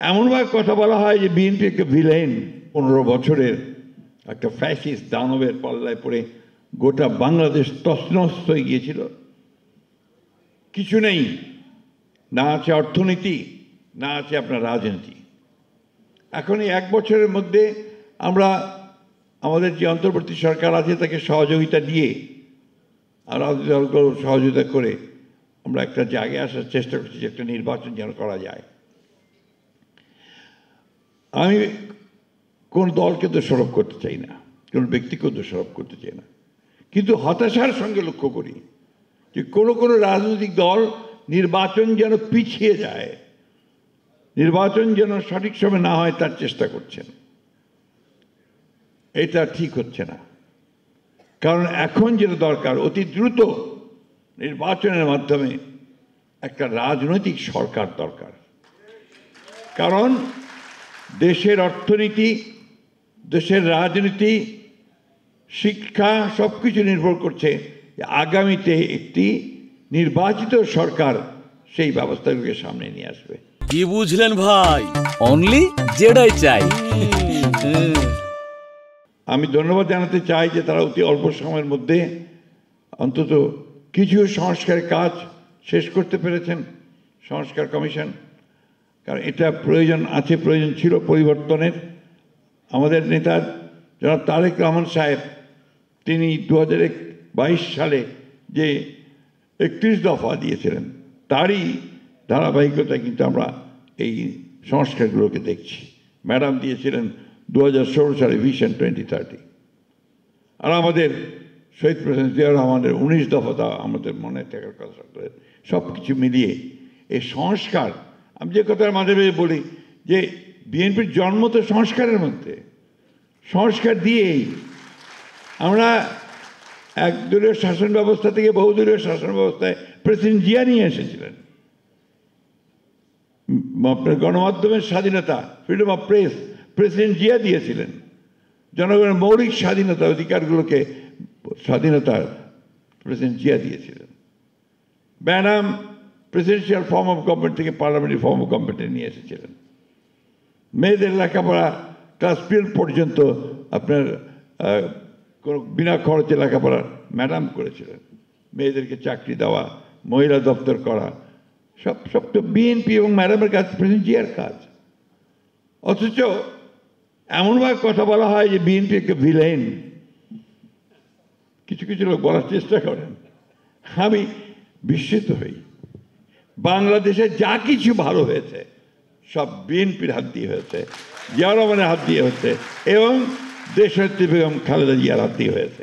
এমনভাবে কথা বলা হয় যে বিএনপি একটা ভিলেন, 15 বছরের একটা ফ্যাসিস্ট দানবের পাল্লায় পড়ে গোটা বাংলাদেশ তছনছ হয়ে গিয়েছিল। কিছু নেই, না আছে অর্থনীতি, না আছে আপনার রাজনীতি। এখন এই 1 বছরের মধ্যে আমরা আমাদের যে অন্তর্বর্তী সরকার আছে তাকে সহযোগিতা দিয়ে আর রাজনৈতিক দলগুলো সহযোগিতা করে আমরা একটা জায়গায় আসার চেষ্টা করছি যে একটা নির্বাচন যেন করা যায়। আমি কোন দলকে দোষারোপ করতে চাই না, কোন ব্যক্তিকে দোষারোপ করতে চাই না, কিন্তু হতাশার সঙ্গে লক্ষ্য করি যে কোনো কোনো রাজনৈতিক দল নির্বাচন যেন পিছিয়ে যায়, নির্বাচন যেন সঠিক সময় না হয় তার চেষ্টা করছেন। এটা ঠিক হচ্ছে না, কারণ এখন যেটা দরকার অতি দ্রুত নির্বাচনের মাধ্যমে একটা রাজনৈতিক সরকার দরকার। কারণ দেশের অর্থনীতি, দেশের রাজনীতি, শিক্ষা সবকিছু নির্ভর করছে আগামীতে একটি নির্বাচিত সরকার সেই ব্যবস্থাগুলোকে সামনে নিয়ে আসবে। কি বুঝলেন ভাই? অনলি যেটাই চাই। আমি ধন্যবাদ জানাতে চাই যে তারা অতি অল্প সময়ের মধ্যে অন্তত কিছু সংস্কারের কাজ শেষ করতে পেরেছেন, সংস্কার কমিশন। কারণ এটা প্রয়োজন আছে, প্রয়োজন ছিল পরিবর্তনের। আমাদের নেতা জনাব তারেক রহমান সাহেব তিনি 2022 সালে যে 31 দফা দিয়েছিলেন তারই ধারাবাহিকতায় কিন্তু আমরা এই সংস্কারগুলোকে দেখছি। ম্যাডাম দিয়েছিলেন 2016 সালে ভিশন 2030, আর আমাদের শহীদ প্রেসিডেন্ট জিয়াউর রহমানের 19 দফা আমাদের মনে থাকার কথা। সব কিছু মিলিয়ে এই সংস্কার, আমি যে কথার মাঝে মাঝে বলি যে বিএনপির জন্ম তো সংস্কারের মধ্যে, সংস্কার দিয়েই আমরা একদলীয় শাসন ব্যবস্থা থেকে বহুদলীয় শাসন ব্যবস্থায় প্রেসিডেন্ট জিয়া নিয়ে এসেছিলেন। আপনার গণমাধ্যমের স্বাধীনতা, freedom of press, president Zia দিয়েছিলেন। জনগণের মৌলিক স্বাধীনতা, অধিকারগুলোকে স্বাধীনতা প্রেসিডেন্ট জিয়া দিয়েছিলেন। Madam presidential form of government থেকে পার্লামেন্টারি ফর্ম অফ গভর্নমেন্টে নিয়ে এসেছিলেন। মেয়েদের লেখাপড়া ক্লাস 12 পর্যন্ত আপনার কোনো বিনা খরচে লেখাপড়া ম্যাডাম করেছিলেন। মেয়েদেরকে চাকরি দেওয়া, মহিলা দপ্তর করা, সব তো বিএনপি এবং ম্যাডামের কাজ, প্রেসিডেন্ট জিয়ার কাজ। অথচ এমনভাবে কথা বলা হয় যে বিএনপি একটা ভিলেন, কিছু কিছু লোক বলার চেষ্টা করেন। আমি বিস্মিত হই। বাংলাদেশে যা কিছু ভালো হয়েছে সব বিএনপির হাত দিয়ে হয়েছে, জিয়াউর রহমানের হাত দিয়ে হয়েছে এবং দেশনেত্রী বেগম খালেদা জিয়ার হাত দিয়ে হয়েছে।